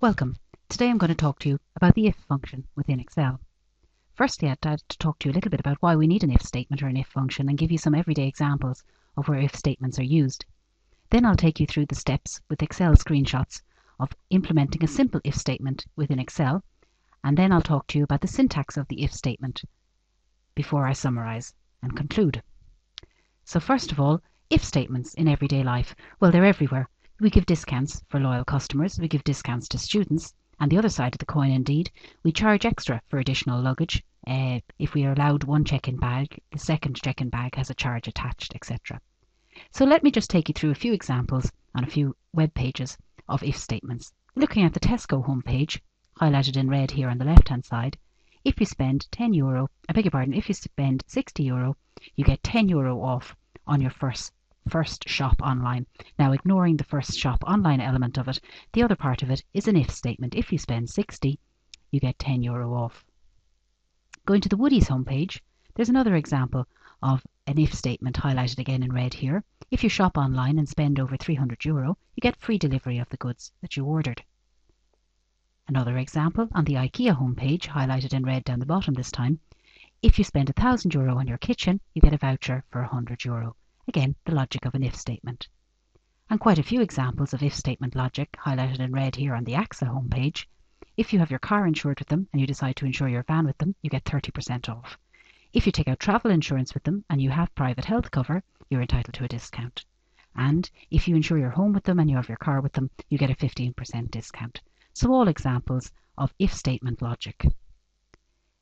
Welcome. Today I'm going to talk to you about the if function within Excel. Firstly, I'd like to talk to you a little bit about why we need an if statement or an if function and give you some everyday examples of where if statements are used. Then I'll take you through the steps with Excel screenshots of implementing a simple if statement within Excel, and then I'll talk to you about the syntax of the if statement before I summarize and conclude. So first of all, if statements in everyday life, well, they're everywhere. We give discounts for loyal customers, we give discounts to students, and the other side of the coin indeed, we charge extra for additional luggage. If we are allowed one check-in bag, the second check-in bag has a charge attached, etc. So let me just take you through a few examples on a few web pages of if statements. Looking at the Tesco homepage, highlighted in red here on the left-hand side, if you spend €10, if you spend €60, you get €10 off on your first shop online. Now, ignoring the first shop online element of it, the other part of it is an if statement. If you spend 60, you get €10 off. Going to the Woodies homepage, there's another example of an if statement highlighted again in red here. If you shop online and spend over €300, you get free delivery of the goods that you ordered. Another example on the IKEA homepage, highlighted in red down the bottom this time. If you spend €1,000 on your kitchen, you get a voucher for €100. Again, the logic of an if statement. And quite a few examples of if statement logic highlighted in red here on the AXA homepage. If you have your car insured with them and you decide to insure your van with them, you get 30% off. If you take out travel insurance with them and you have private health cover, you're entitled to a discount. And if you insure your home with them and you have your car with them, you get a 15% discount. So all examples of if statement logic.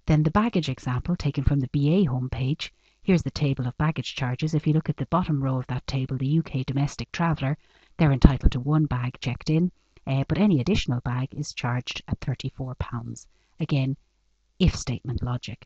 Then the baggage example taken from the BA homepage. Here's the table of baggage charges. If you look at the bottom row of that table, the UK domestic traveller, they're entitled to one bag checked in, but any additional bag is charged at £34. Again, if statement logic.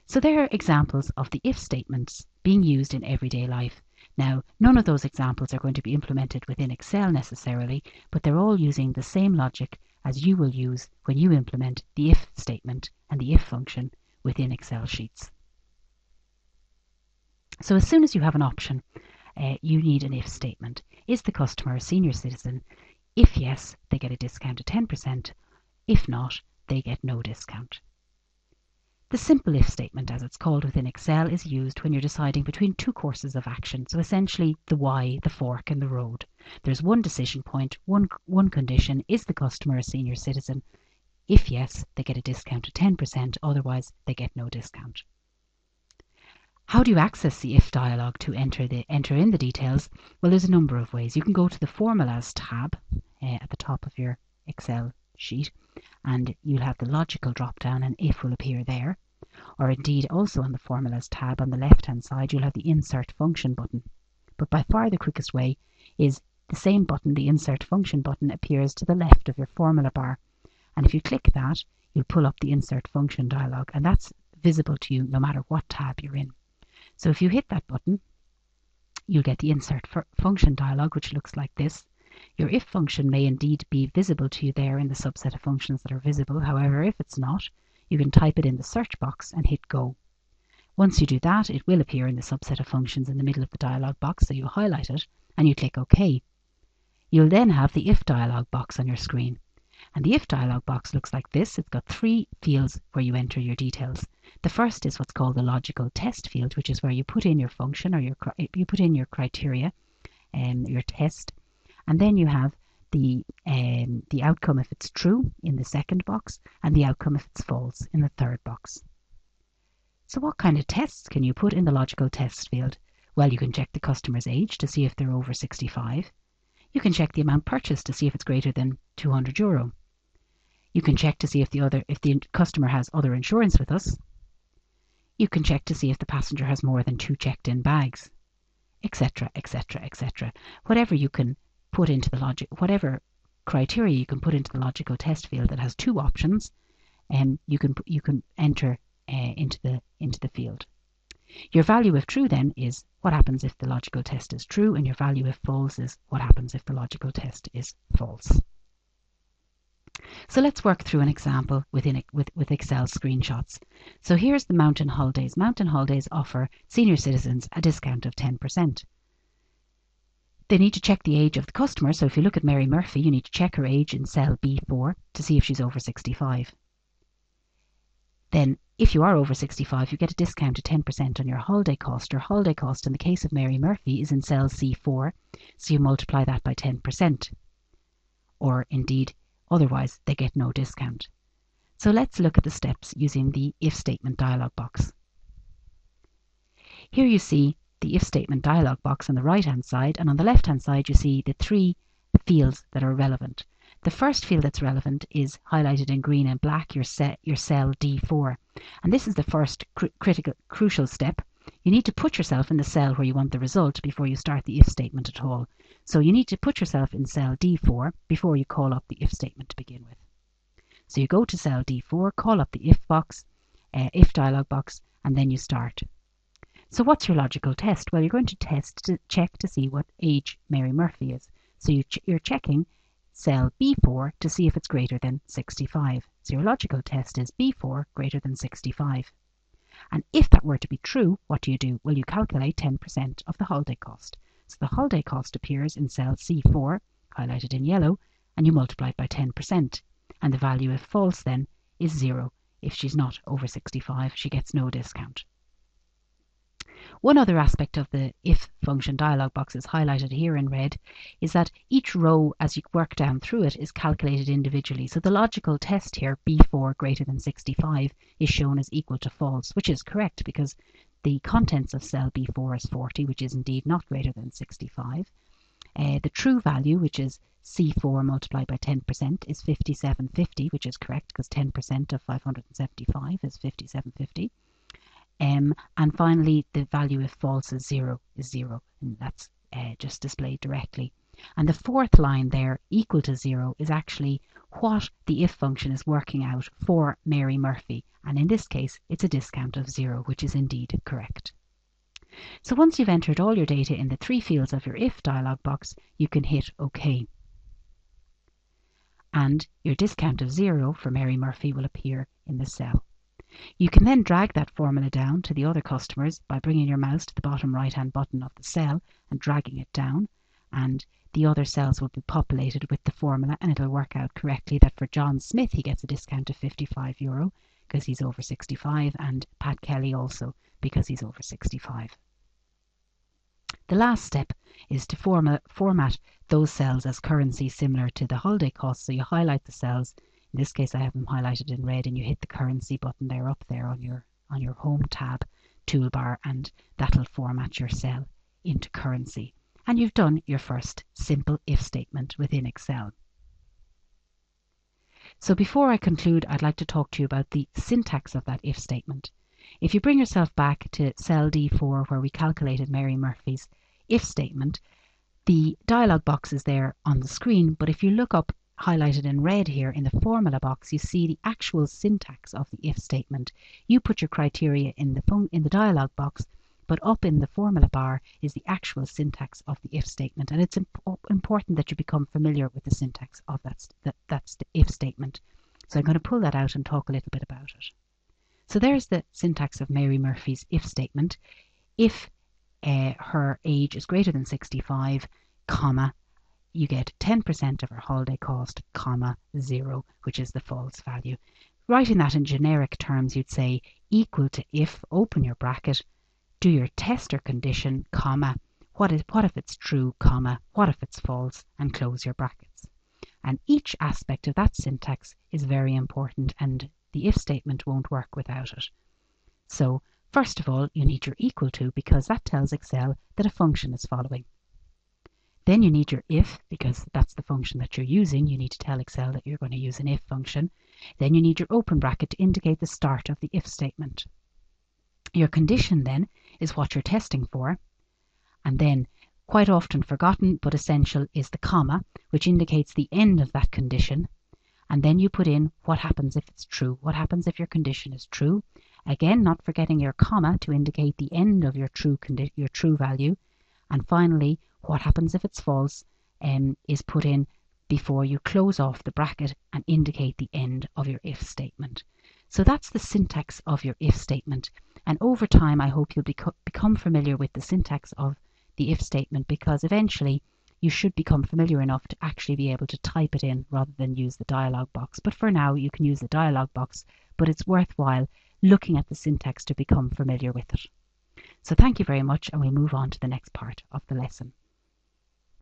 So there are examples of the if statements being used in everyday life. Now, none of those examples are going to be implemented within Excel necessarily, but they're all using the same logic as you will use when you implement the if statement and the if function within Excel sheets. So as soon as you have an option, you need an if statement. Is the customer a senior citizen? If yes, they get a discount of 10%. If not, they get no discount. The simple if statement, as it's called within Excel, is used when you're deciding between two courses of action. So essentially the why, the fork and the road. There's one decision point, one condition. Is the customer a senior citizen? If yes, they get a discount of 10%. Otherwise, they get no discount. How do you access the if dialog to enter in the details? Well, there's a number of ways. You can go to the Formulas tab at the top of your Excel sheet, and you'll have the logical drop down and if will appear there. Or indeed also on the Formulas tab on the left hand side, you'll have the Insert Function button. But by far the quickest way is the same button, the Insert Function button, appears to the left of your formula bar. And if you click that, you'll pull up the Insert Function dialog, and that's visible to you no matter what tab you're in. So if you hit that button, you'll get the Insert Function dialog, which looks like this. Your if function may indeed be visible to you there in the subset of functions that are visible. However, if it's not, you can type it in the search box and hit go. Once you do that, it will appear in the subset of functions in the middle of the dialog box, so you highlight it and you click OK. You'll then have the if dialog box on your screen. And the if dialog box looks like this. It's got three fields where you enter your details. The first is what's called the logical test field, which is where you put in your function or you put in your criteria and your test. And then you have the outcome if it's true in the second box and the outcome if it's false in the third box. So what kind of tests can you put in the logical test field? Well, you can check the customer's age to see if they're over 65. You can check the amount purchased to see if it's greater than €200. You can check to see if the customer has other insurance with us. You can check to see if the passenger has more than 2 checked-in bags, etc., etc., etc. Whatever you can put into the logic, whatever criteria you can put into the logical test field that has 2 options, you can enter into the field. Your value if true then is what happens if the logical test is true, and your value if false is what happens if the logical test is false. So let's work through an example with Excel screenshots. So here's the Mountain Holidays. Mountain Holidays offer senior citizens a discount of 10%. They need to check the age of the customer. So if you look at Mary Murphy, you need to check her age in cell B4 to see if she's over 65. Then if you are over 65, you get a discount of 10% on your holiday cost. Your holiday cost in the case of Mary Murphy is in cell C4, so you multiply that by 10%. Or indeed, otherwise they get no discount. So let's look at the steps using the if statement dialog box. Here you see the if statement dialog box on the right hand side, and on the left hand side you see the 3 fields that are relevant. The first field that's relevant is highlighted in green and black, your cell D4. And this is the first crucial step. You need to put yourself in the cell where you want the result before you start the if statement at all. So you need to put yourself in cell D4 before you call up the if statement to begin with. So you go to cell D4, call up the if box, if dialog box, and then you start. So what's your logical test? Well, you're going to check to see what age Mary Murphy is. So you're checking cell B4 to see if it's greater than 65. So your logical test is B4 greater than 65. And if that were to be true, what do? Well, you calculate 10% of the holiday cost. So the holiday cost appears in cell C4, highlighted in yellow, and you multiply it by 10%. And the value if false then is 0. If she's not over 65, she gets no discount. One other aspect of the if function dialog box is highlighted here in red is that each row as you work down through it is calculated individually. So the logical test here, B4 greater than 65, is shown as equal to false, which is correct because the contents of cell B4 is 40, which is indeed not greater than 65. The true value, which is C4 multiplied by 10%, is 5750, which is correct because 10% of 575 is 5750. And finally, the value if false is 0, and that's just displayed directly. And the fourth line there, equal to 0, is actually what the if function is working out for Mary Murphy. And in this case, it's a discount of 0, which is indeed correct. So once you've entered all your data in the 3 fields of your if dialog box, you can hit OK. And your discount of 0 for Mary Murphy will appear in the cell. You can then drag that formula down to the other customers by bringing your mouse to the bottom right hand button of the cell and dragging it down, and the other cells will be populated with the formula, and it'll work out correctly that for John Smith he gets a discount of €55 because he's over 65, and Pat Kelly also because he's over 65. The last step is to format those cells as currency similar to the holiday cost. So you highlight the cells. In this case I have them highlighted in red, and you hit the currency button there up there on your home tab toolbar, and that'll format your cell into currency. And you've done your first simple if statement within Excel. So before I conclude, I'd like to talk to you about the syntax of that if statement. If you bring yourself back to cell D4 where we calculated Mary Murphy's if statement, the dialog box is there on the screen, but if you look up highlighted in red here in the formula box, you see the actual syntax of the if statement. You put your criteria in the dialog box, but up in the formula bar is the actual syntax of the if statement, and it's important that you become familiar with the syntax of that's the if statement. So I'm going to pull that out and talk a little bit about it. So there's the syntax of Mary Murphy's if statement. If her age is greater than 65, comma, you get 10% of her holiday cost, comma, 0, which is the false value. Writing that in generic terms, you'd say equal to if, open your bracket, do your test or condition, comma, what if it's true, comma, what if it's false, and close your brackets. And each aspect of that syntax is very important, and the if statement won't work without it. So first of all, you need your equal to, because that tells Excel that a function is following. Then you need your if, because that's the function that you're using. You need to tell Excel that you're going to use an if function. Then you need your open bracket to indicate the start of the if statement. Your condition then is what you're testing for. And then, quite often forgotten but essential, is the comma, which indicates the end of that condition. And then you put in what happens if it's true. What happens if your condition is true? Again, not forgetting your comma to indicate the end of your true value. And finally, what happens if it's false is put in before you close off the bracket and indicate the end of your if statement. So that's the syntax of your if statement. And over time, I hope you'll become familiar with the syntax of the if statement, because eventually you should become familiar enough to actually be able to type it in rather than use the dialog box. But for now, you can use the dialog box, but it's worthwhile looking at the syntax to become familiar with it. So thank you very much, and we'll move on to the next part of the lesson.